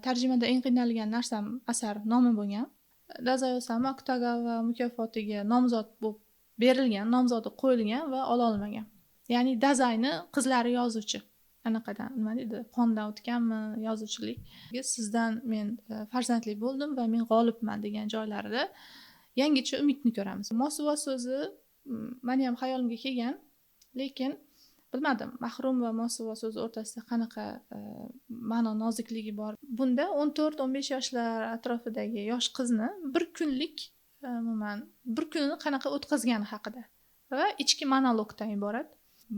tarjimada eng qiynalgan narsam asar nomi bo'lgan. Dazay Osama Akutagawa mukofotiga nomzod bo'lib berilgan, nomzodi qo'yilgan va ola olmagan. Ya'ni Dazayni qizlari yozuvchi. Anaqadan nima deydi, qondan o'tganmi yozuvchilik. Sizdan men farzandli bo'ldim va men g'olibman degan joylarida yangicha umidni ko'ramiz. Mosuvo so'zi meni ham xayolimga kelgan, lekin bilmadim, mahrum va mosuvo so'zi o'rtasida qanaqa ma'no nozikligi bor. Bunda 14-15 yoshlar atrofidagi yosh qizni bir kunlik umuman bir kunini qanaqa o'tkazgani haqida va ichki monologdan iborat.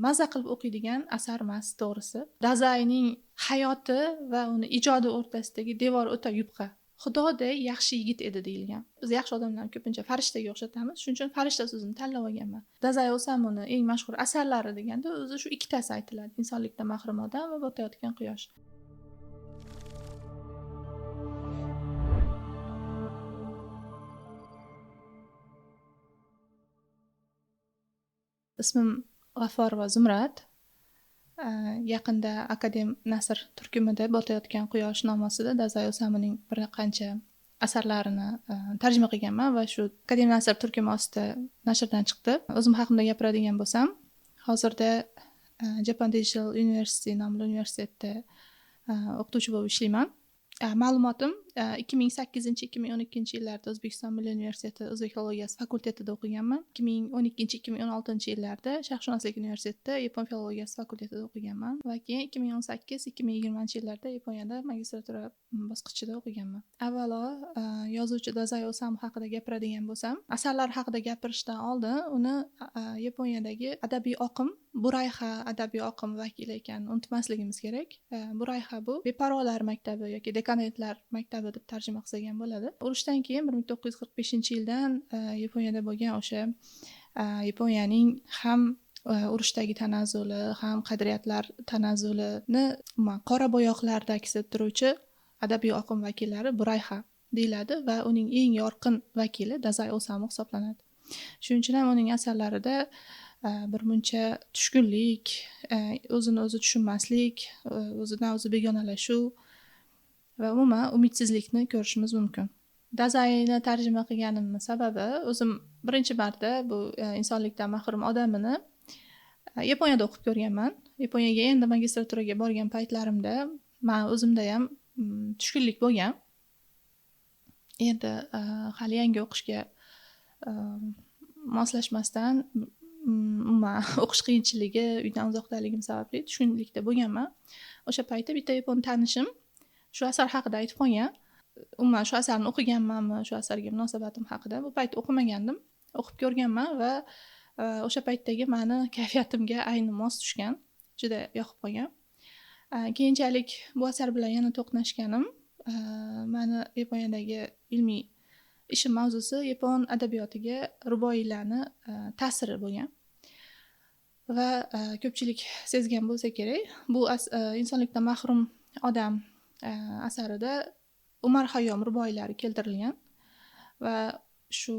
Maza qilib o'qiydigan asar emas, to'g'risi. Dazayning hayoti va uni ijodi o'rtasidagi devor o'ta yupqa. Xudoday yaxshi yigit edi deyilgan. Biz yaxshi odamlarni ko'pincha farishtaga o'xshatamiz. Shuning uchun farishta so'zini tanlab olganman. Dazay Osamuning eng mashhur asarlari deganda o'zi shu ikkitasi aytiladi: Insonlikdan mahrum odam va Botayotgan quyosh. Ismim G'afforova Zumrad. Yaqinda Akadem Nasr turkumida Botayotgan quyosh nomosida Dazay Osamuning bir qancha asarlarini tarjima qilganman va shu Akadem Nasr turkumi ostida nashrdan chiqdi. O'zim haqimda gapiradigan bo'lsam, hozirda Japan Digital University nomli universitetda o'qituvchi bo'lib ishlayman. Ma'lumotim 2008-2012 yillarda O'zbekiston Milliy universiteti o'zbek filologiyasi fakultetida o'qiganman. 2012-2016 yillarda Sharqshunoslik universitetida yapon filologiyasi fakultetida o'qiganman va keyin 2018-2020 yillarda Yaponiyada magistratura bosqichida o'qiganman. Avvalo yozuvchi Dazay Osamu haqida gapiradigan bo'lsam, asarlar haqida gapirishdan oldin uni Yaponiyadagi adabiy oqim, Burayha adabiy oqim vakili ekanini unutmasligimiz kerak. Burayha bu beparvolar maktabi yoki dekanentlar maktabi deb tarjima qilsak ham bo'ladi. Urushdan keyin 1945-yildan Yaponiyada bo'lgan o'sha Yaponiyaning ham urushdagi tanazzuli, ham qadriyatlar tanazzulini qora bo'yoqlarda aks ettiruvchi adabiy oqim vakillari Burayha deyiladi va uning eng yorqin vakili Dazay Osamu hisoblanadi. Shuning uchun ham uning asarlarida bir muncha tushkunlik, o'zini o'zi tushunmaslik, o'zidan o'zi begonalashuv va umuman umidsizlikni ko'rishimiz mumkin. Dazayni tarjima qilganimning sababi, o'zim birinchi marta bu insonlikdan mahrum odamini Yaponiyada o'qib ko'rganman. Yaponiyaga endi magistraturaga borgan paytlarimda men o'zimda ham tushkunlik bo'lgan. Endi hali yangi o'qishga moslashmasdan umuman o'qish qiyinchiligi, uydan uzoqdaligim sababli tushkunlikda bo'lganman. O'sha paytda bitta yapon tanishim shu asar haqida aytib qolgan. Umuman shu asarni o'qiganmanmi, shu asarga munosabatim haqida bu payt o'qimagandim. O'qib ko'rganman va o'sha paytdagi meni kayfiyatimga ayni mos tushgan, juda yoqib qolgan. Keyinchalik bu asar bilan yana to'qnashganim, meni Yaponiyadagi ilmiy ishim mavzusi yapon adabiyotiga ruboiylarni ta'siri bo'lgan. Va ko'pchilik sezgan bo'lsa kerak, bu insonlikdan mahrum odam asarida Umar Hayyom ruboiylari keltirilgan va shu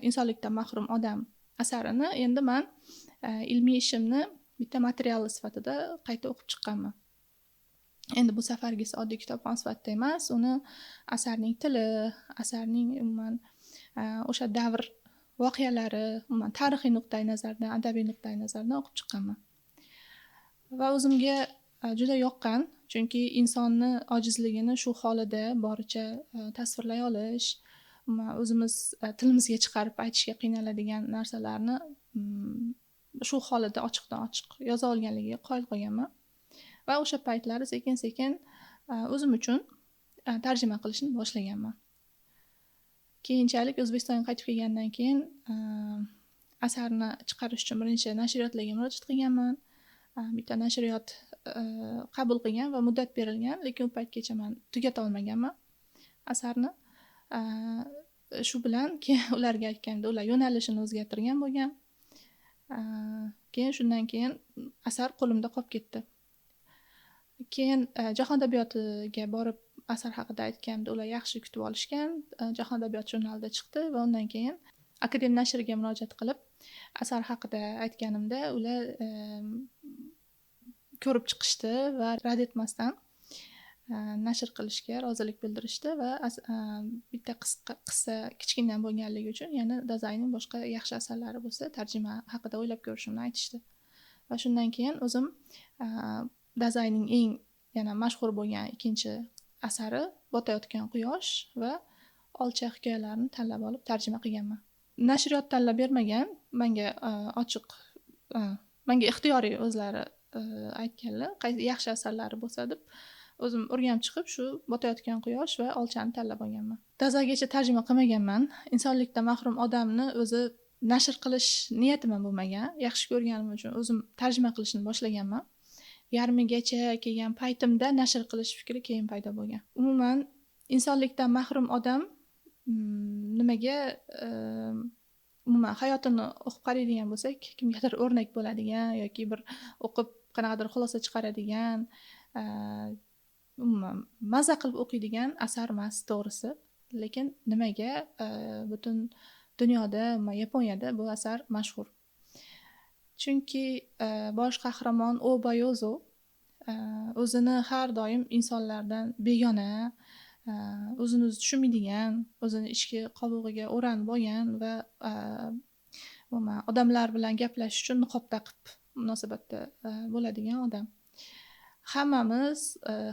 insonlikdan mahrum odam asarini endi men ilmiy ishimni bitta materiali sifatida qayta o'qib chiqqanman. Endi bu safargisi oddiy kitobxon sifatida emas, uni asarning tili, asarning umuman o'sha davr voqealari, umuman tarixiy nuqtai nazardan, adabiy nuqtai nazardan o'qib chiqqanman. Va o'zimga juda yoqqan, chunki insonni ojizligini shu holida boricha tasvirlay olish, o'zimiz tilimizga chiqarib aytishga qiynaladigan narsalarni shu holida ochiqdan ochiq yoza olganligiga qoyil qolganman. Va o'sha paytlari sekin-sekin o'zim uchun tarjima qilishni boshlaganman. Keyinchalik O'zbekistonga qaytib kelgandan keyin asarni chiqarish uchun birinchi nashriyotlarga murojaat qilganman. Bitta nashriyot qabul qilgan va muddat berilgan, lekin u paytgacha men tugata olmaganman asarni. Shu bilan keyin ularga aytganda ular yo'nalishini o'zgartirgan bo'lgan. Keyin shundan keyin asar qo'limda qolib ketdi. Keyin Jahon adabiyotiga borib asar haqida aytganimda ular yaxshi kutib olishgan. Jahon adabiyoti jurnalida chiqdi va undan keyin Akadem nashriga murojaat qilib asar haqida aytganimda ular ko'rib chiqishdi va rad etmasdan nashr qilishga rozilik bildirishdi va bitta qissa kichkina bo'lganligi uchun yana Dazayning boshqa yaxshi asarlari bo'lsa tarjima haqida o'ylab ko'rishimni aytishdi. Va shundan keyin o'zim Dazayning eng yana mashhur bo'lgan ikkinchi asari Botayotgan quyosh va Olcha hikoyalarini tanlab olib tarjima qilganman. Nashriyot tanlab bermagan, menga ixtiyoriy o'zlari aytganlar, qaysi yaxshi asarlari bo'lsa deb o'zim o'rganib chiqib shu Botayotgan quyosh va Olchani tanlab olganman. Dazaygacha tarjima qilmaganman. Insonlikdan mahrum odamni o'zi nashr qilish niyatim ham bo'lmagan. Yaxshi ko'rganim uchun o'zim tarjima qilishni boshlaganman. Yarmigacha kelgan paytimda nashr qilish fikri keyin paydo bo'lgan. Umuman insonlikdan mahrum odam nimaga umuman hayotini o'qib qaraydigan bo'lsak, kimgadir o'rnak bo'ladigan yoki bir o'qib qanaqadir xulosa chiqaradigan, umuman maza qilib o'qiydigan asar emas, to'g'risi. Lekin nimaga butun dunyoda, Yaponiyada bu asar mashhur? Chunki bosh qahramon Obayozo o'zini har doim insonlardan begona, o'zini tushunmaydigan, o'zini ichki qobig'iga o'ranib olgan va odamlar bilan gaplash uchun niqob taqib munosabatda bo'ladigan odam. Hammamiz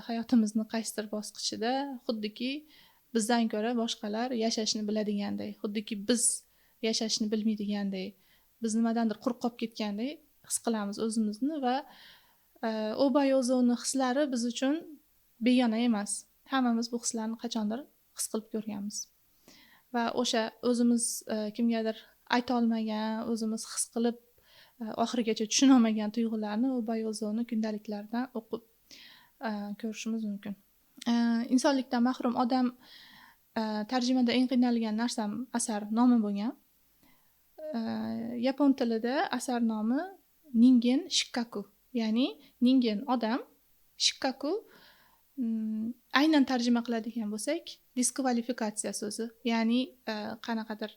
hayotimizni qaysidir bosqichida xuddiki bizdan ko'ra boshqalar yashashni biladiganday, xuddiki biz yashashni bilmaydiganday, biz nimadandir quruq qolib ketganday his qilamiz o'zimizni va Obayozoni hislari biz uchun begona emas. Hammamiz bu hislarni qachondir his qilib ko'rganmiz. Va o'sha o'zimiz kimgadir ayta olmagan, o'zimiz his qilib oxirigacha tushuna olmagan tuyg'ularni Obayozoni kundaliklaridan o'qib ko'rishimiz mumkin. Insonlikdan mahrum odam tarjimada eng qiynalgan narsam asar nomi bo'lgan. Yapon tilida asar nomi Ningen Shikkaku, ya'ni ningen odam, shikkaku aynan tarjima qiladigan bo'lsak, diskvalifikatsiya so'zi, ya'ni qanaqadir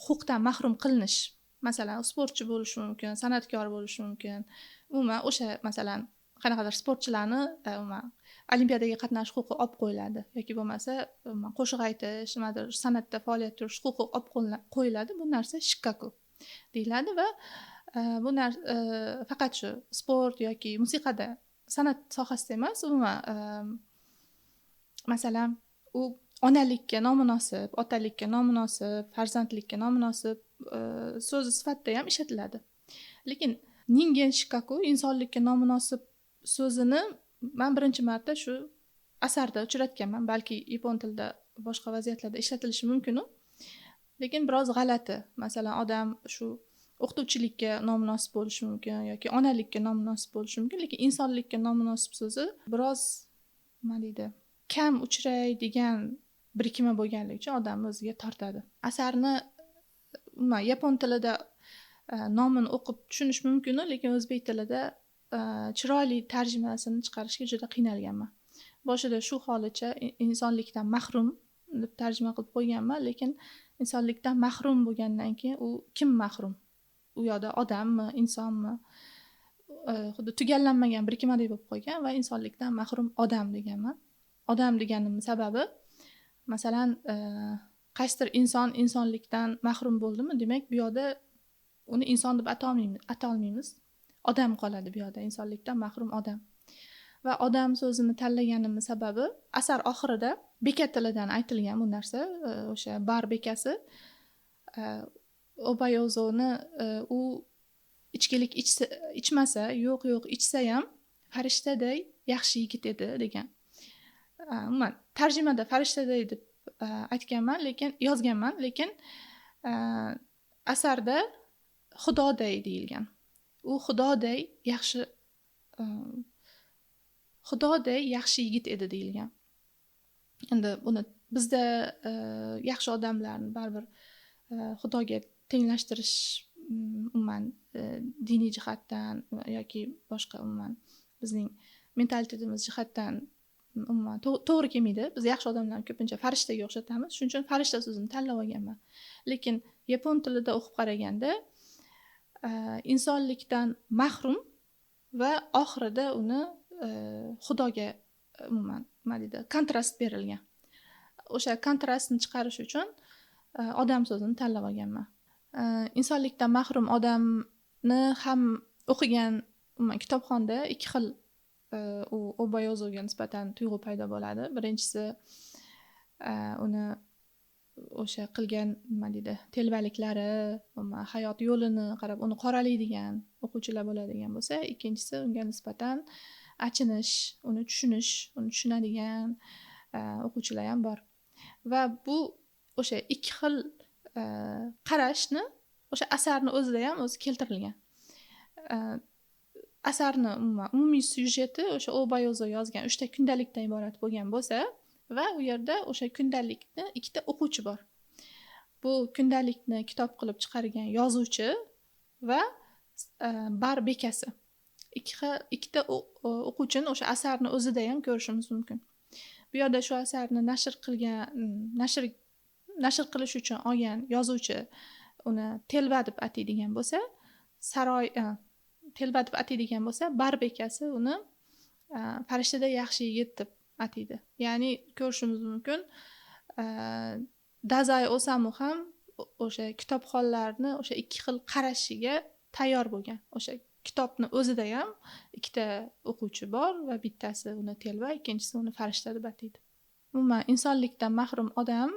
huquqdan mahrum qilinish. Masalan, sportchi bo'lishi mumkin, san'atkor bo'lishi mumkin. Umuman o'sha masalan qanaqadir sportchilarni olimpiadaga qatnashish huquqi olib qo'yiladi yoki bo'lmasa qo'shiq aytish, nimadir san'atda faoliyat yurish huquqi olib qo'yiladi. Bu narsa shikkaku deyiladi va bu faqat shu sport yoki musiqada, san'at sohasida emas, umuman masalan u onalikka nomunosib, otalikka nomunosib, farzandlikka nomunosib so'zi sifatida ham ishlatiladi. Lekin ningen shikkaku, insonlikka nomunosib so'zini men birinchi marta shu asarda uchratganman. Balki yapon tilida boshqa vaziyatlarda ishlatilishi mumkin, lekin biroz g'alati. Masalan, odam shu o'qituvchilikka nomunosib bo'lishi mumkin yoki onalikka nomunosib bo'lishi mumkin, lekin insonlikka nomunosib so'zi biroz nima deydi, kam uchraydigan birikma bo'lganligi uchun odamni o'ziga tortadi. Asarni yapon tilida nomini o'qib tushunish mumkin, lekin o'zbek tilida chiroyli tarjimasini chiqarishga juda qiynalganman. Boshida shu holicha insonlikdan mahrum deb tarjima qilib qo'yganman, lekin insonlikdan mahrum bo'lgandan keyin u kim mahrum? U yoqda odammi, insonmi? Xuddi tugallanmagan birikmadek bo'lib qolgan va insonlikdan mahrum odam deganman. Odam deganimning sababi, masalan, qaysidir inson insonlikdan mahrum bo'ldimi, demak bu yoqda uni inson deb atolmaymiz. Odam qoladi bu yoqda, insonlikdan mahrum odam. Va odam so'zini tanlaganimning sababi, asar oxirida beka tilidan aytilgan bu narsa, o'sha bar bekasi Obayozoni u ichkilik ichmasa, yo'q ichsa ham farishtaday yaxshi yigit edi degan. Men tarjimada farishtaday deb aytganman, lekin yozganman, lekin asarda xudoday deyilgan. U xudoday yaxshi yigit edi deyilgan. Endi buni bizda yaxshi odamlarni baribir xudoga tenglashtirish umuman diniy jihatdan yoki boshqa umuman bizning mentalitetimiz jihatdan umuman to'g'ri kelmaydi. Biz yaxshi odamlarni ko'pincha farishtaga o'xshatamiz. Shuning uchun farishta so'zini tanlab olganman. Lekin yapon tilida o'qib qaraganda insonlikdan mahrum va oxirida uni xudoga umuman nima deydi, kontrast berilgan. O'sha kontrastni chiqarish uchun odam so'zini tanlab olganman. Insonlikdan mahrum odamni ham o'qigan kitobxonda ikki xil u oba yozuvga nisbatan tuyg'u paydo bo'ladi. Birinchisi uni o'sha qilgan nima deydi, telbaliklari, hayot yo'lini qarab uni qoralaydigan o'quvchilar bo'ladigan bo'lsa, ikkinchisi unga nisbatan achinish, uni tushunish, uni tushunadigan o'quvchilar ham bor. Va bu o'sha ikki xil qarashni o'sha asarni o'zida ham o'zi keltirilgan. Asarni umumiy syujeti o'sha Obayozo yozgan 3 ta kundalikdan iborat bo'lgan bo'lsa va u yerda o'sha kundalikni ikkita o'quvchi bor. Bu kundalikni kitob qilib chiqargan yozuvchi va bar bekasi. Ikkita o'quvchini o'sha asarni o'zida ham ko'rishimiz mumkin. Bu yerda shu asarni nashr qilish uchun olgan yozuvchi uni telba deb ataydigan bo'lsa, telba deb ataydigan bo'lsa, bar bekasi uni farishtada yaxshi yigit deb ataydi. Ya'ni ko'rishimiz mumkin, Dazay Osamu ham o'sha kitobxonlarni o'sha ikki xil qarashiga tayyor bo'lgan. O'sha kitobni o'zida ham ikkita o'quvchi bor va bittasi uni telba, ikkinchisi uni farishta deb ataydi. Umuman insonlikdan mahrum odam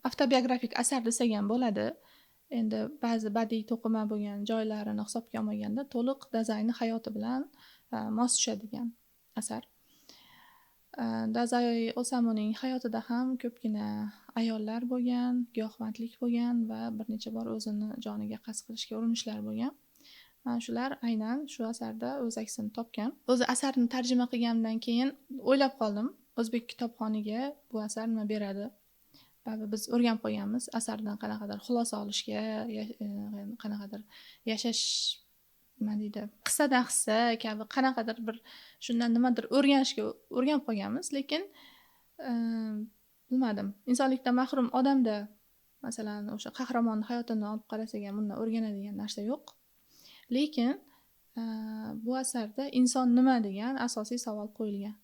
avtobiografik asar desak ham bo'ladi. Endi ba'zi badiiy to'qima bo'lgan joylarini hisobga olmaganda to'liq Dazayning hayoti bilan mos tushadigan asar. Dazay Osamuning hayotida ham ko'pgina ayollar bo'lgan, giyohvandlik bo'lgan va bir necha bor o'zini joniga qasd qilishga urinishlar bo'lgan. Mana shular aynan shu asarda o'z aksini topgan. O'zi asarni tarjima qilgandan keyin o'ylab qoldim, o'zbek kitobxoniga bu asar nima beradi? Biz o'rganib qo'yganmiz asardan qanaqadir xulosa olishga, qanaqadir yashash nima deydi, qissadan hissa kabi qanaqadir bir shundan nimadir o'rganishga o'rganib qolganmiz, lekin bilmadim, insonlikdan mahrum odamda masalan o'sha qahramonning hayotini olib qarasak ham bundan o'rganadigan narsa yo'q. Lekin bu asarda inson nima degan asosiy savol qo'yilgan.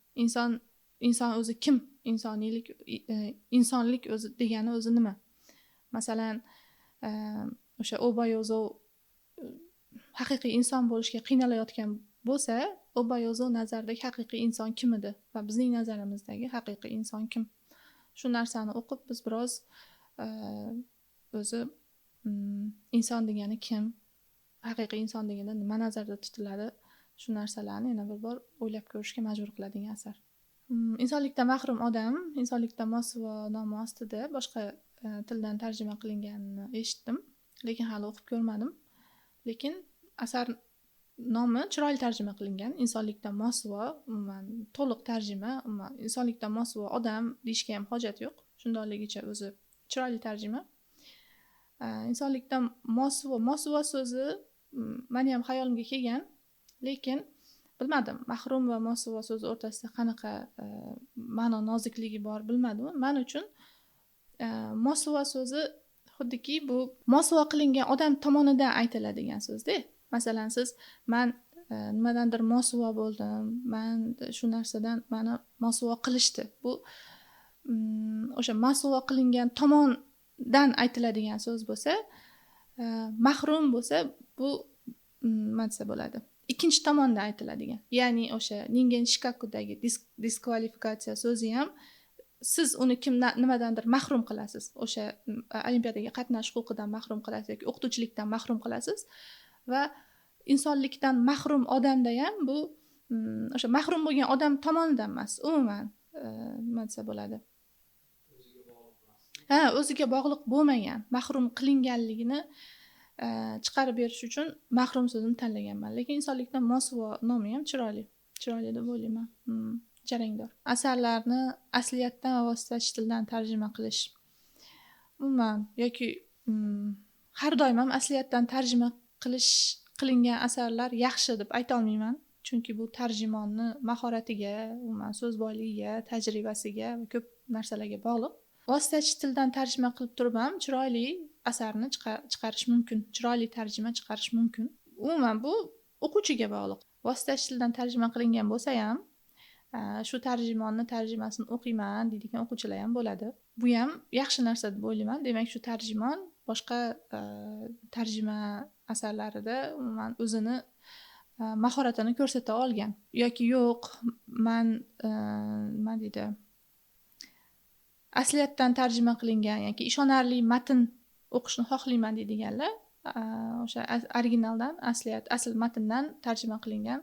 Inson o'zi kim? Insonlik o'zi degani o'zi nima? Masalan, o'sha Obayozo haqiqiy inson bo'lishga qiynalayotgan bo'lsa, Obayozo nazaridagi haqiqiy inson kim edi va bizning nazarimizdagi haqiqiy inson kim? Shu narsani o'qib biz biroz o'zi inson degani kim? Haqiqiy inson deganda nima nazarda tutiladi? Shu narsalarni yana bir bor o'ylab ko'rishga majbur qiladigan asar. Insonlikdan mahrum odam, insonlikdan mosuvo nomi ostida boshqa tildan tarjima qilinganini eshitdim, lekin hali o'qib ko'rmadim. Lekin asar nomi chiroyli tarjima qilingan. Insonlikdan mosuvo, to'liq tarjima, insonlikdan mosuvo odam deyishga ham hojat yo'q. Shundayligicha o'zi chiroyli tarjima. Insonlikdan mosuvo so'zi meni ham hayolimga kelgan, lekin bilmadim, mahrum va mosuvo so'zi o'rtasida qanaqa ma'no nozikligi bor bilmadim. Men uchun mosuvo so'zi xuddiki bu mosuvo qilingan odam tomonidan aytiladigan so'zda. Masalan, siz men nimadandir mosuvo bo'ldim, men shu narsadan meni mosuvo qilishdi. Bu o'sha mosuvo qilingan tomondan aytiladigan so'z bo'lsa, mahrum bo'lsa, bu nima desa bo'ladi? Ikkinchi tomonda aytiladigan. Ya'ni o'sha Ningen Shikakudagi diskvalifikatsiya so'zi ham siz uni nimadandir mahrum qilasiz. O'sha olimpiadaga qatnashish huquqidan mahrum qilasiz yoki o'qituvchilikdan mahrum qilasiz va insonlikdan mahrum odamda ham bu o'sha mahrum bo'lgan odam tomonidan emas, umuman nima desa bo'ladi? O'ziga bog'liq bo'lmagan, mahrum qilinganligini chiqarib berish uchun mahrum so'zini tanlaganman. Lekin insonlikdan mosuvo nomi ham chiroyli deb o'ylayman. Jarangdor. Asarlarni asliyatdan va vositachi tildan tarjima qilish. Umuman yoki har doim ham asliyatdan tarjima qilingan asarlar yaxshi deb ayta olmayman. Chunki bu tarjimonni mahoratiga, umuman so'z boyligiga, tajribasiga va ko'p narsalarga bog'liq. Vositachi tildan tarjima qilib turib ham chiroyli asarni chiqarish mumkin, chiroyli tarjima chiqarish mumkin. Umuman bu o'quvchiga bog'liq. Vositachi tildan tarjima qilingan bo'lsa ham, shu tarjimasini o'qiyman deydigan o'quvchilar ham bo'ladi. Bu ham yaxshi narsa deb o'ylayman. Demak, shu tarjimon boshqa tarjima asarlarida umuman o'zini mahoratini ko'rsata olgan yoki yo'q, man nima deydi, asliyatdan tarjima qilingan yoki ishonarli matn o'qishni xohlayman deydiganlar o'sha originaldan asl matndan tarjima qilingan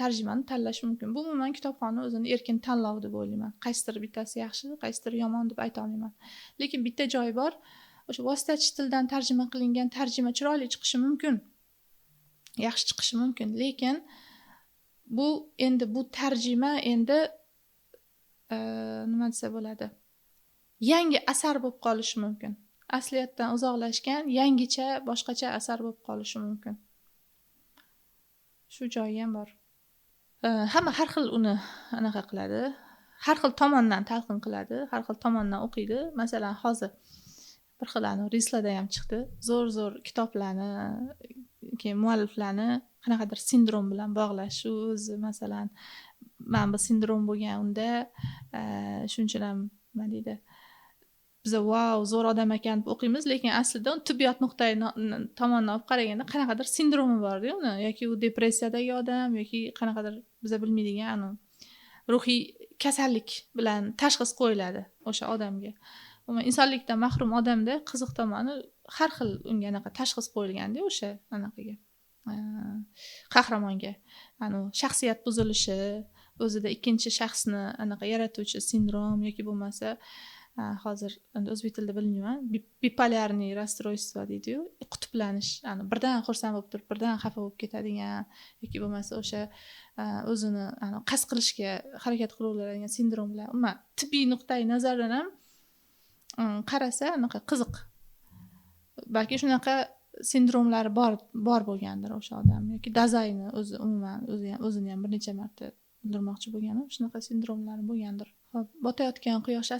tarjimani tanlash mumkin. Bu umuman kitobxonni o'zini erkin tanlovi deb o'ylayman. Qaysidir bittasi yaxshi, qaysidir yomon deb ayta olmayman. Lekin bitta joyi bor, o'sha vositachi tildan tarjima qilingan tarjima chiroyli chiqishi mumkin. Yaxshi chiqishi mumkin, lekin bu tarjima endi nima desa bo'ladi? Yangi asar bo'lib qolishi mumkin. Asliyatdan uzoqlashgan, yangicha, boshqacha asar bo'lib qolishi mumkin. Shu joyi ham bor. Hamma har xil uni anaqa qiladi. Har xil tomondan talqin qiladi, har xil tomondan o'qiydi. Masalan, hozir bir xil Rislarda ham chiqdi. Zo'r kitoblarni, keyin mualliflarni qanaqadir sindrom bilan bog'lash. O'zi masalan, men bu sindrom bo'lgan unda shuncha ham nima deydi? Biz wow, zo'r odam ekan deb o'qiymiz, lekin aslida tibbiyot nuqtai tomonidan olib qaraganda qanaqadir sindromi bor-da uni, yoki u depressiyadagi odam yoki qanaqadir biz bilmaydigan ruhiy kasallik bilan tashxis qo'yiladi o'sha odamga. Umuman insonlikdan mahrum odamda qiziq tomoni har xil unga anaqa tashxis qo'yilganda o'sha anaqaga qahramonga shaxsiyat buzilishi, o'zida ikkinchi shaxsni anaqa yaratuvchi sindrom yoki bo'lmasa hozir o'zbek tilida bilmayman, bipolyarniy расстройство deydi-yu, qutublanish, birdan xursand bo'lib turib, birdan xafa bo'lib ketadigan yoki bo'lmasa o'sha o'zini qasd qilishga harakat qilaveradigan sindromlar. Umuman tibbiy nuqtai nazardan ham qarasa anaqa qiziq. Balki shunaqa sindromlari bor bo'lgandir o'sha odam yoki Dazayni o'zini ham bir necha marta bildirmoqchi bo'lgan, shunaqa sindromlari bo'lgandir. Xo'p, Botayotgan quyosh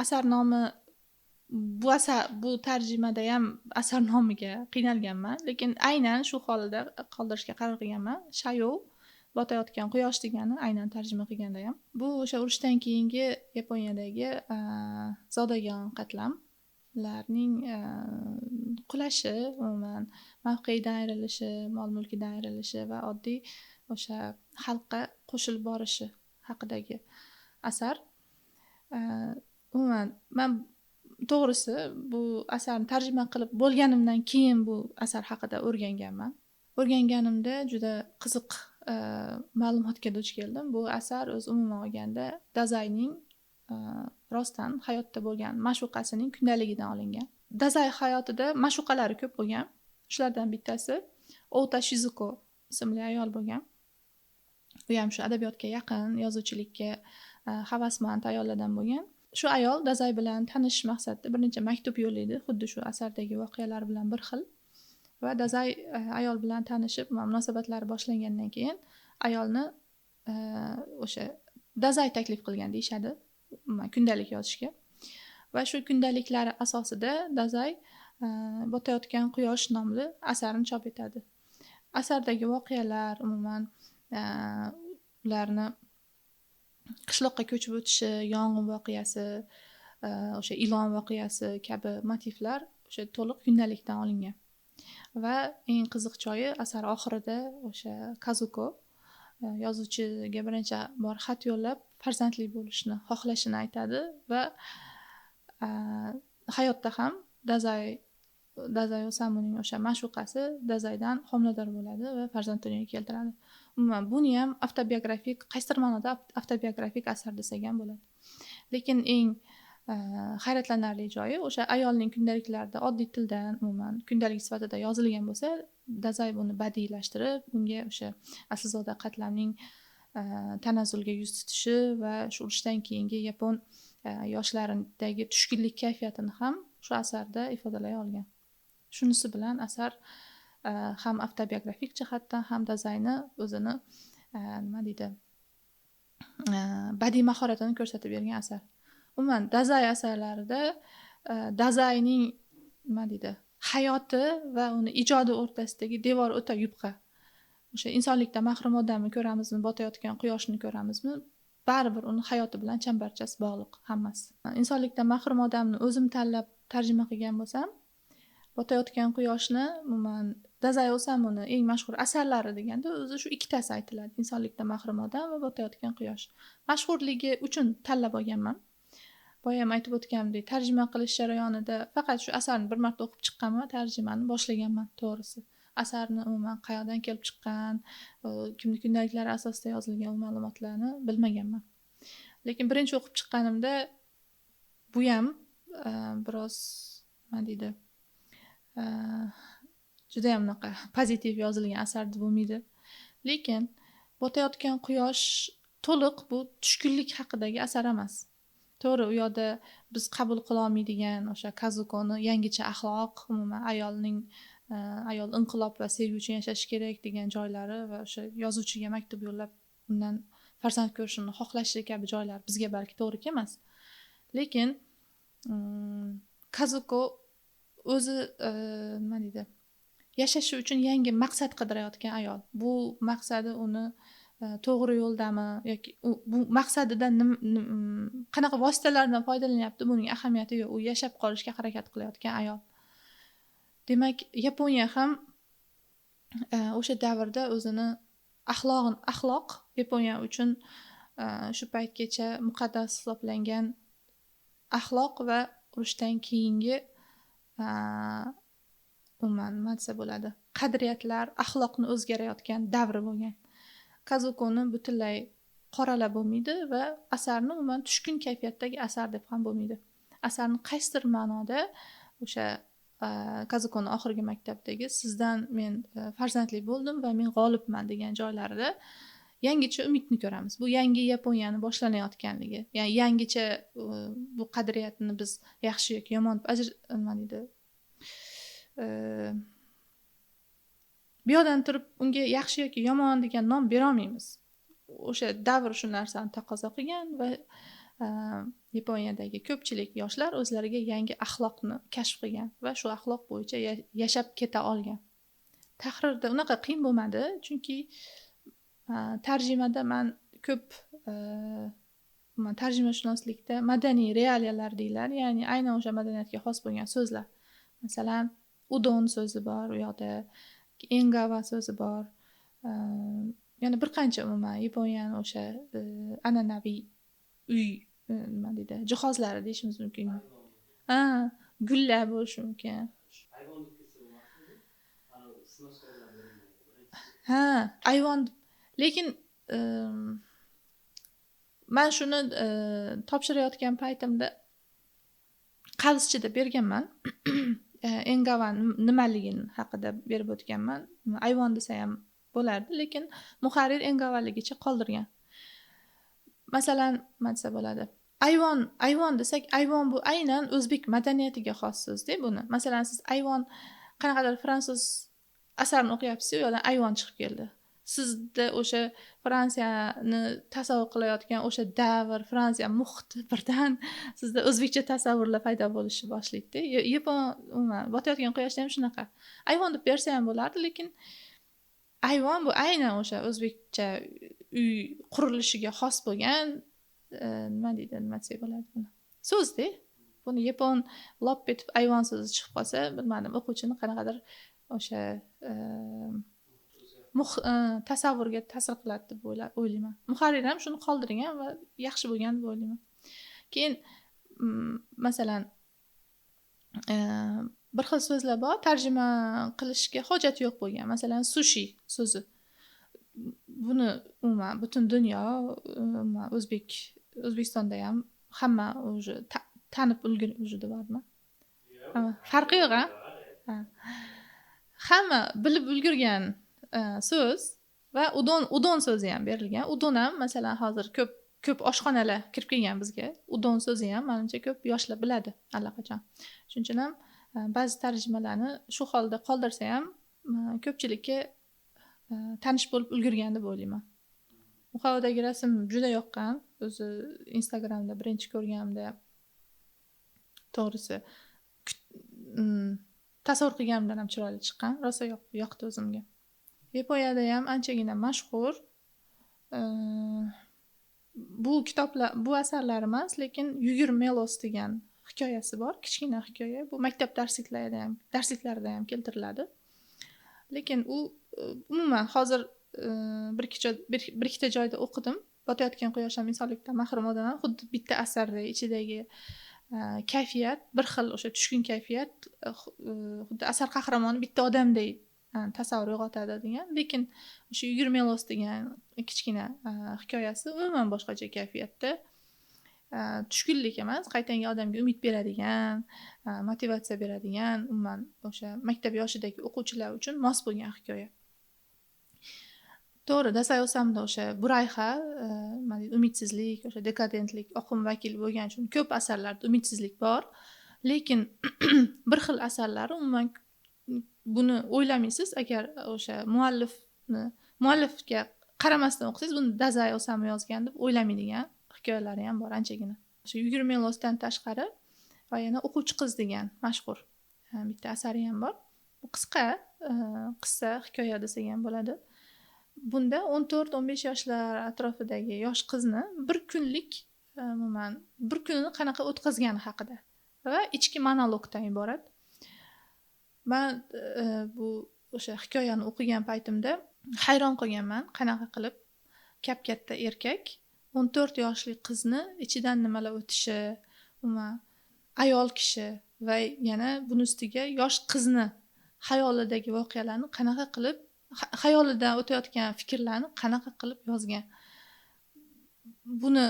asar nomi bu tarjimada ham asar nomiga qiynalganman, lekin aynan shu holida qoldirishga qaror qilganman. Shayou botayotgan quyosh degani aynan tarjima qilganda ham. Bu o'sha urushdan keyingi Yaponiyadagi zodagon qatlamlarning qulashi, umuman mavqeyidan ayrilishi, mol-mulkidan ayrilishi va oddiy o'sha xalqqa qo'shilib borishi haqidagi asar. Umuman men to'g'risi bu asarni tarjima qilib bo'lganimdan keyin bu asar haqida o'rganganman. O'rganganimda juda qiziq ma'lumotga duch keldim. Bu asar umuman olganda Dazayning rostdan hayotda bo'lgan ma'shuqasining kundaligidan olingan. Dazay hayotida ma'shuqalari ko'p bo'lgan. Shulardan bittasi Ota Shizuko ismli ayol bo'lgan. U ham shu adabiyotga yaqin, yozuvchilikka havasmand ayollardan bo'lgan. Shu ayol Dazay bilan tanishish maqsadida bir necha maktub yo'llaydi, xuddi shu asardagi voqealar bilan bir xil. Va Dazay ayol bilan tanishib, munosabatlari boshlangandan keyin ayolni o'sha Dazay taklif qilgan deyshadi, kundalik yozishga. Va shu kundaliklari asosida Dazay Botayotgan quyosh nomli asarni chop etadi. Asardagi voqealar, umuman ularni qishloqqa ko'chib o'tishi, yong'in voqeasi, o'sha ilon voqeasi kabi motivlar o'sha to'liq kundalikdan olingan. Va eng qiziq joyi asar oxirida o'sha Kazuko yozuvchiga birinchi bor xat yo'llab farzandli bo'lishni xohlashini aytadi va hayotda ham Dazay Osamuning o'sha ma'shuqasi Dazaydan homilador bo'ladi va farzand dunyoga keltiradi. Umuman buni ham avtobiografik, qaysidir ma'noda avtobiografik asar desak ham bo'ladi. Lekin eng hayratlanarli joyi o'sha ayolning kundaliklarida oddiy tildan umuman kundalik sifatida yozilgan bo'lsa, Dazay buni badiiylashtirib, bunga o'sha aslzoda qatlamning tanazzulga yuz tutishi va shu urushdan keyingi yapon yoshlaridagi tushkunlik kayfiyatini ham shu asarda ifodalay olgan. Shunisi bilan asar ham avtobiografik jihatdan ham Dazayni o'zini nima deydi, badiiy mahoratini ko'rsatib bergan asar. Umuman Dazay asarlarida Dazayning nima deydi, hayoti va uni ijodi o'rtasidagi devor o'ta yupqa. o'sha insonlikdan mahrum odamni ko'ramizmi, botayotgan quyoshni ko'ramizmi, baribir uni hayoti bilan chambarchas bog'liq hammasi. Insonlikdan mahrum odamni o'zim tanlab tarjima qilgan bo'lsam, botayotgan quyoshni umuman Dazay Osamuni eng mashhur asarlari deganda o'zi shu ikkitasi aytiladi: insonlikdan mahrum odam va botayotgan quyosh. Mashhurligi uchun tanlab olganman. Boya ham aytib o'tganimdek, tarjima qilish jarayonida faqat shu asarni bir marta o'qib chiqqanman, tarjimani boshlaganman, to'g'risi. Asarni umuman qayerdan kelib chiqqan, kimning kundaliklari asosida yozilgan ma'lumotlarni bilmaganman. Lekin birinchi o'qib chiqqanimda bu ham biroz nima deydi, juda ham unaqa pozitiv yozilgan asar deb bo'lmaydi. Lekin botayotgan quyosh to'liq bu tushkunlik haqidagi asar emas. To'g'ri, u yoqda biz qabul qila olmaydigan o'sha Kazukoni yangicha axloq, umuman ayol inqilob va sevgi uchun yashashi kerak degan joylari va o'sha yozuvchiga maktub yo'llab undan farzand ko'rishini xohlashi kabi joylar bizga balki to'g'ri kelmas. Lekin Kazuko o'zi nima deydi, yashashi uchun yangi maqsad qidirayotgan ayol. Bu maqsadi uni to'g'ri yo'ldami yoki bu maqsadidan qanaqa vositalardan foydalanyapti, buning ahamiyati yo'q. U yashab qolishga harakat qilayotgan ayol. Demak, Yaponiya ham o'sha davrda o'zini axloq Yaponiya uchun shu paytgacha muqaddas hisoblangan axloq va urushdan keyingi umuman nima desa bo'ladi, qadriyatlar, axloqni o'zgarayotgan davri bo'lgan. Kazukoni butunlay qoralab bo'lmaydi va asarni umuman tushkun kayfiyatdagi asar deb ham bo'lmaydi. Asarni qaysidir ma'noda o'sha Kazukoni oxirgi maktabdagi sizdan men farzandli bo'ldim va men g'olibman degan joylarida yangicha umidni ko'ramiz. Bu yangi Yaponiyani boshlanayotganligi. Ya'ni yangicha bu qadriyatni biz yaxshi yoki yomon nima deydi, bu yoqdan turib unga yaxshi yoki yomon degan nom bera olmaymiz. O'sha davr shu narsani taqozo qilgan va Yaponiyadagi ko'pchilik yoshlar o'zlariga yangi axloqni kashf qilgan va shu axloq bo'yicha yashab keta olgan. Tahrirda unaqa qiyin bo'lmadi, chunki tarjimada man ko'p tarjimashunoslikda madaniy realiyalar deyiladi, ya'ni aynan o'sha madaniyatga xos bo'lgan so'zlar. Masalan, udon so'zi bor, u yoqda engava so'zi bor. Yana bir qancha umuman Yaponiyani o'sha an'anaviy uy nima deydi, jihozlari deyishimiz mumkin. Gullar bo'lishi mumkin. Ayvon. Lekin men shuni topshirayotgan paytimda qavschida berganman. Engava nimaligini haqida berib o'tganman. Ayvon desa ham bo'lardi, lekin muharrir engavaligicha qoldirgan. Masalan, nima desa bo'ladi? Ayvon desak, ayvon bu aynan o'zbek madaniyatiga xos so'z-da buni. Masalan, siz ayvon qanaqadir fransuz asarini o'qiyapsiz, u yoqdan ayvon chiqib keldi. Sizda o'sha Fransiyani tasavvur qilayotgan o'sha davr, Fransiya muhiti birdan sizda o'zbekcha tasavvurlar paydo bo'lishi boshlaydi. Umuman botayotgan quyoshda ham shunaqa. Ayvon deb bersa ham bo'lardi, lekin ayvon bu aynan o'sha o'zbekcha uy qurilishiga xos bo'lgan nima deydi, nima desak bo'ladi buni? So'z-da. Buni yapon lop etib ayvon so'zi chiqib qolsa, bilmadim, o'quvchini qanaqadir o'sha tasavvurga ta'sir qiladi deb o'ylayman. Muharrir ham shuni qoldirgan va yaxshi bo'lgan deb o'ylayman. Keyin masalan bir xil so'zlar bor, tarjima qilishga hojat yo'q bo'lgan. Masalan, sushi so'zi. Buni umuman butun dunyo, O'zbekistonda ham hamma o'zi tanib ulgurdi bormi? Farqi yo'q, ha? Hamma bilib ulgurgan so'z va udon so'zi ham berilgan. Udon ham masalan hozir ko'p oshxonalar kirib kelgan bizga. Udon so'zi ham menimcha ko'p yoshlar biladi allaqachon. Shuning uchun ham ba'zi tarjimalarni shu holda qoldirsa ham ko'pchilikka tanish bo'lib ulgurgan deb o'ylayman. Muqovadagi rasm juda yoqqan. O'zi Instagramda birinchi ko'rganimda to'g'risi tasavvur qilganimdan ham chiroyli chiqqan. Rosa yoqdi o'zimga. Yaponiyada ham anchagina mashhur. Bu kitoblar, bu asarlar emas, lekin Yugur Melos degan hikoyasi bor, kichkina hikoya. Bu maktab darsliklarida ham keltiriladi. Lekin u umuman hozir bir ikkita joyda o'qidim. Botayotgan quyoshdan insonlikdan mahrum odam xuddi bitta asarda ichidagi kayfiyat bir xil, o'sha tushkun kayfiyat xuddi asar qahramoni bitta odamdek tasavvur uyg'otadi degan. Lekin o'sha Yugur Melos degan kichkina hikoyasi umuman boshqacha kayfiyatda. Tushkunlik emas, qaytanga odamga umid beradigan, motivatsiya beradigan, umuman o'sha maktab yoshidagi o'quvchilar uchun mos bo'lgan hikoya. To'g'ri, Dasay Osamda o'sha burayha, umidsizlik, o'sha dekadentlik oqim vakili bo'lgani uchun ko'p asarlarda umidsizlik bor. Lekin bir xil asarlari umuman buni o'ylamaysiz, agar o'sha muallifga qaramasdan o'qisangiz, buni Dasay Osam yozgan deb o'ylamaydigan hikoyalari ham bor anchagina. O'sha Yugur Melosdan tashqari va yana O'quvchi qiz degan mashhur bitta asari ham bor. Bu qisqa qissa hikoya desak ham bo'ladi. Bunda 14-15 yoshlar atrofidagi yosh qizni bir kunlik umuman bir kunini qanaqa o'tkazgani haqida va ichki monologdan iborat. Men bu o'sha hikoyani o'qigan paytimda hayron qolganman, qanaqa qilib katta erkak 14 yoshli qizni ichidan nimalar o'tishi, umuman ayol kishi va yana buni ustiga yosh qizni xayolidagi voqealarni qanaqa qilib, xayolidan o'tayotgan fikrlarni qanaqa qilib yozgan. Buni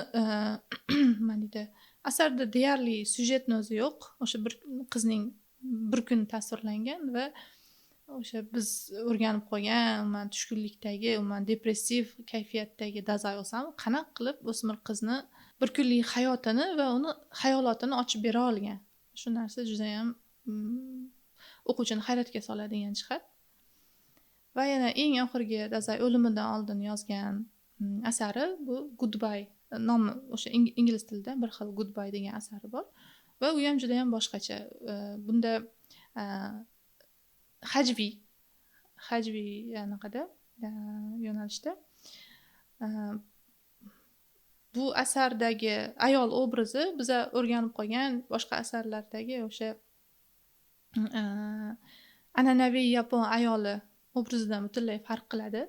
nima deydi, asarda deyarli syujetni o'zi yo'q. O'sha bir qizning bir kun tasvirlangan va o'sha biz o'rganib qolgan, umuman tushkunlikdagi, umuman depressiv kayfiyatdagi Dasay Osam qanaqa qilib o'smir qizni bir kunlik hayotini va uni xayolotini ochib bera olgan. Shu narsa juda ham o'quvchini hayratga soladigan jihat. Va yana eng oxirgi Dasay o'limidan oldin yozgan asari bu Goodbye, nomi o'sha ingliz tilida bir xil Goodbye degan asari bor va u ham juda ham boshqacha. Bunda hajviy anaqada yo'nalishda bu asardagi ayol obrazi biza o'rganib qolgan boshqa asarlardagi o'sha an'anaviy yapon ayoli obrazidan butunlay farq qiladi.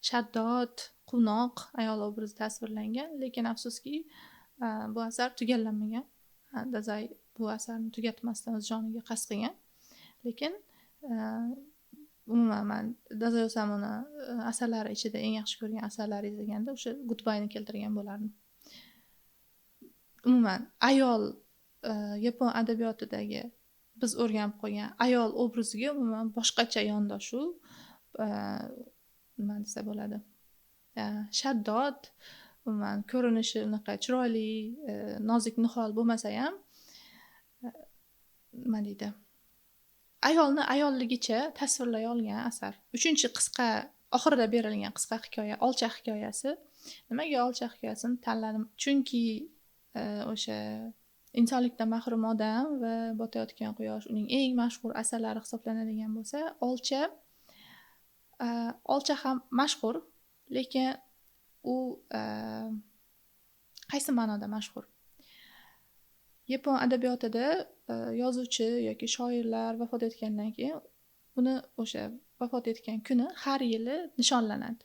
Shaddod, quvnoq ayol obrazi tasvirlangan, lekin afsuski bu asar tugallanmagan. Dasay bu asarni tugatmasdan o'z joniga qasd qilgan. Lekin umuman men Dasay Osamni asarlari ichida eng yaxshi ko'rgan asarlari deganda o'sha Goodbye'ni keltirgan bo'lardim. Umuman ayol yapon adabiyotidagi biz o'rganib qolgan ayol obraziga umuman boshqacha yondashuv nima desa bo'ladi. Shaddod, umuman ko'rinishi unaqa chiroyli, nozik nihol bo'lmasa ham nima deydi, ayolni ayolligicha tasvirlay olgan asar. 3-qisqa oxirida berilgan qisqa hikoya Olcha hikoyasi. Nimaga Olcha hikoyasini tanladim? Chunki o'sha insonlikdan mahrum odam va botayotgan quyosh uning eng mashhur asarlari hisoblanadigan bo'lsa, Olcha ham mashhur, lekin u qaysi ma'noda mashhur? Yapon adabiyotida yozuvchi yoki shoirlar vafot etgandan keyin uni o'sha vafot etgan kuni har yili nishonlanadi.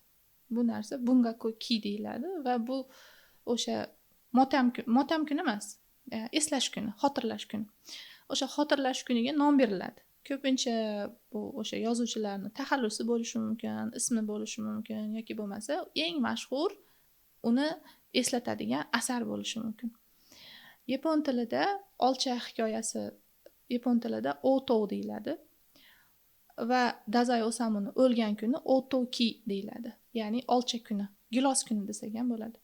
Bu narsa Bungaku Ki deyiladi va bu o'sha motam kuni emas, eslash kuni, xotirlash kuni. O'sha xotirlash kuniga nom beriladi. Ko'pincha bu o'sha yozuvchilarning taxallusi bo'lishi mumkin, ismi bo'lishi mumkin yoki bo'lmasa eng mashhur uni eslatadigan asar bo'lishi mumkin. Yapon tilida Olcha hikoyasi yapon tilida Oto deyiladi va Dasay Osamni o'lgan kuni Otoki deyiladi. Ya'ni Olcha kuni, gilos kuni desak ham bo'ladi.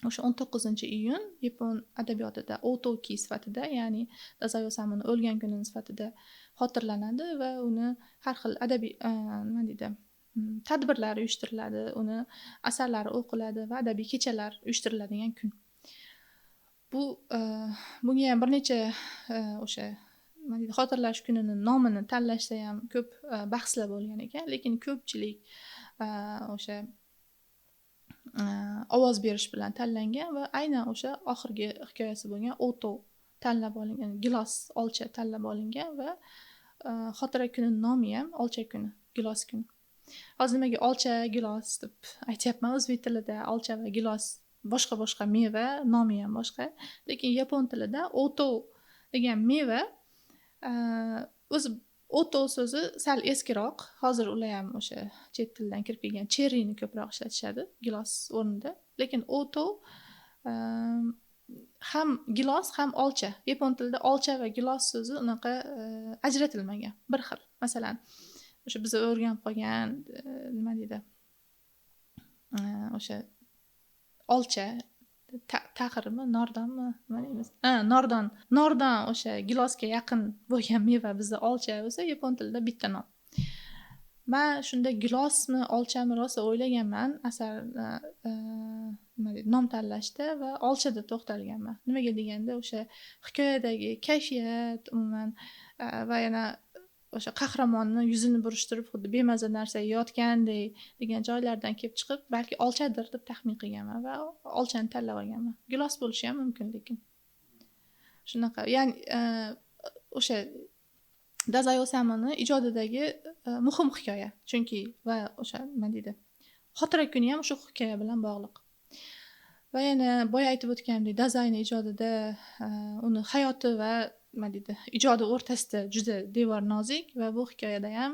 O'sha 19-iyun yapon adabiyotida Otoki sifatida, ya'ni Dasay Osamni o'lgan kuni sifatida xotirlanadi va uni har xil adabiy nima deydi, tadbirlar uyushtiriladi, uni asarlari o'qiladi va adabiy kechalar uyushtiriladigan kun. Bunga ham bir necha o'sha nima deydi, xotirlash kunini nomini tanlashda ham ko'p bahslar bo'lgan ekan, lekin ko'pchilik o'sha ovoz berish bilan tanlangan va aynan o'sha oxirgi hikoyasi bo'lgan Oto tanlab olingan, gilos olcha tanlab olingan va xotira kunining nomi ham olcha kuni, gilos kuni. Hozir nimaga olcha, gilos deb aytyapman, o'zbek tilida olcha va gilos boshqa meva, nomi ham boshqa, lekin yapon tilida Oto degan meva o'zi Oto so'zi sal eskiroq. Hozir ular ham o'sha chet tildan kirib kelgan cherryni ko'proq ishlatishadi gilos o'rnida. Lekin Oto ham gilos, ham olcha. Yapon tilida olcha va gilos so'zi unaqa ajratilmagan, bir xil. Masalan, o'sha biz o'rganib qolgan nima deydi? O'sha olcha taxirmi, nordonmi, nima deymiz? Nordon o'sha gilosga yaqin bo'lgan meva bizda olcha bo'lsa, yapon tilida bitta nom. Men shunda gilosmi, olchami rosa o'ylaganman asar nima deydi, nom tanlashda va olchada to'xtalganman. Nimaga deganda o'sha hikoyadagi kayfiyat umuman va yana o'sha qahramonni yuzini burishtirib xuddi bemaza narsa yeyotgandek degan joylardan kelib chiqib, balki olchadir deb taxmin qilganman va olchani tanlab olganman. Gilos bo'lishi ham mumkin, lekin shunaqa. Ya'ni o'sha Dazai Osamuning ijodidagi muhim hikoya. Chunki va o'sha nima deydi? Xotira kuni ham shu hikoya bilan bog'liq. Va yana boya aytib o'tganimdek, Dazaining ijodida uni hayoti va nima deydi, ijodi o'rtasida juda devor nozik va bu hikoyada ham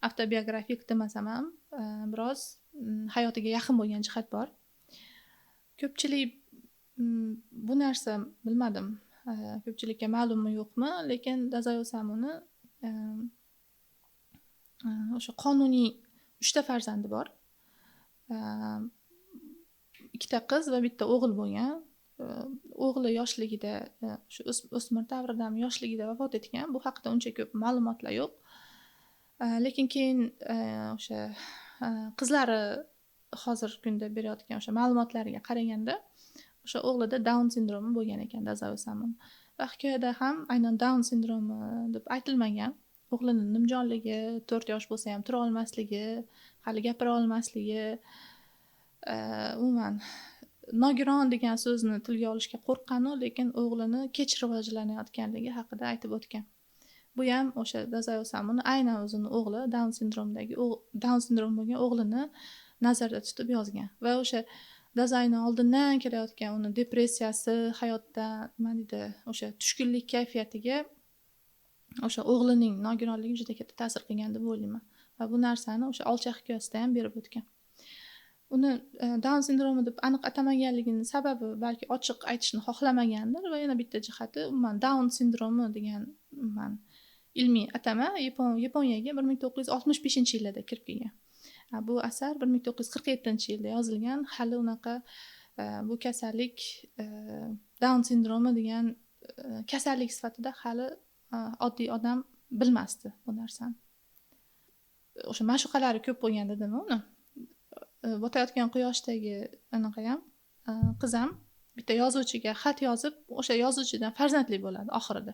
avtobiografik demasam ham biroz hayotiga yaqin bo'lgan jihat bor. Ko'pchilik bu narsa bilmadim, ko'pchilikka ma'lummi yo'qmi, lekin Dazai Osamuni o'sha qonuniy 3 ta farzandi bor. 2 ta qiz va bitta o'g'il bo'lgan. O'g'li yoshligida, shu o'smir davridami yoshligida vafot etgan. Bu haqida uncha ko'p ma'lumotlar yo'q. Lekin keyin o'sha qizlari hozir kunda berayotgan o'sha ma'lumotlariga qaraganda, o'sha o'g'lida Down sindromi bo'lgan ekan Dazai Osamu. Va hikoyada ham aynan Down sindromi deb aytilmagan. O'g'lining nimjonligi, 4 yosh bo'lsa ham tura olmasligi, hali gapira olmasligi, umuman nogiron degan so'zni tilga olishga qo'rqqanu, lekin o'g'lini kech rivojlanayotganligi haqida aytib o'tgan. Bu ham o'sha Dazai Osamuning aynan o'zini o'g'li Down sindrom bo'lgan o'g'lini nazarda tutib yozgan. Va o'sha Dazaining oldindan kelayotgan uni depressiyasi, hayotda nima deydi, o'sha tushkunlik kayfiyatiga o'sha o'g'lining nogironligi juda katta ta'sir qilgan deb o'ylayman. Va bu narsani o'sha olcha hikoyasida ham berib o'tgan. Uni Down sindromi deb aniq atamaganligining sababi balki ochiq aytishni xohlamagandir va yana bitta jihati umuman Down sindromi degan umuman ilmiy atama Yaponiyaga 1965-yillarda kirib kelgan. Bu asar 1947-yilda yozilgan. Hali unaqa bu kasallik Down sindromi degan kasallik sifatida hali oddiy odam bilmasdi bu narsani. O'sha ma'shuqalari ko'p bo'lgan dedim uni. Botayotgan quyoshdagi anaqa ham qiz ham bitta yozuvchiga xat yozib, o'sha yozuvchidan farzandli bo'ladi oxirida.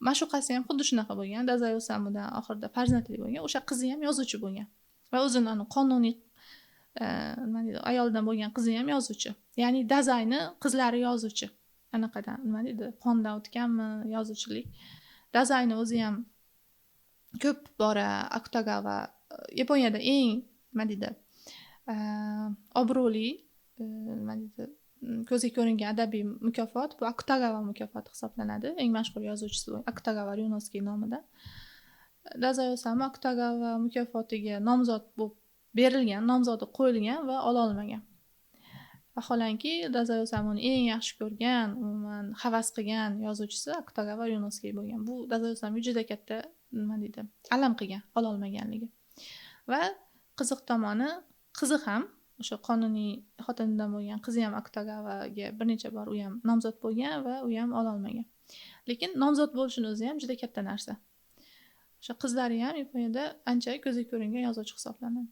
Ma'shuqasi ham xuddi shunaqa bo'lgan, Dazai Osamudan oxirida farzandli bo'lgan, o'sha qizi ham yozuvchi bo'lgan. Va o'zini qonuniy nima deydi, ayoldan bo'lgan qizi ham yozuvchi. Ya'ni Dazaining qizlari yozuvchi. Anaqadan nima deydi, qondan o'tganmi yozuvchilik. Dazaining o'zi ham ko'p bora Akutagawa Yaponiyada eng nima deydi, obro'li nima deydi, ko'zga ko'ringan adabiy mukofot bu Akutagawa mukofoti hisoblanadi. Eng mashhur yozuvchisi Akutagawa Ryunosuke nomidan. Dazai Osamu Akutagawa mukofotiga nomzod bo'lib berilgan, nomzodi qo'yilgan va ola olmagan. Vaholanki Dazai Osamuni eng yaxshi ko'rgan, umuman havas qilgan yozuvchisi Akutagawa Ryunosuke bo'lgan. Bu Dazai Osamu juda katta nima deydi, alam qilgan ola olmaganligi. Va qiziq tomoni, qizi ham o'sha qonuniy xotinidan bo'lgan qizi ham Akutagawaga bir necha bor u ham nomzod bo'lgan va u ham ola olmagan. Lekin nomzod bo'lishini o'zi ham juda katta narsa. O'sha qizlari ham Yaponiyada ancha ko'zga ko'ringan yozuvchi hisoblanadi.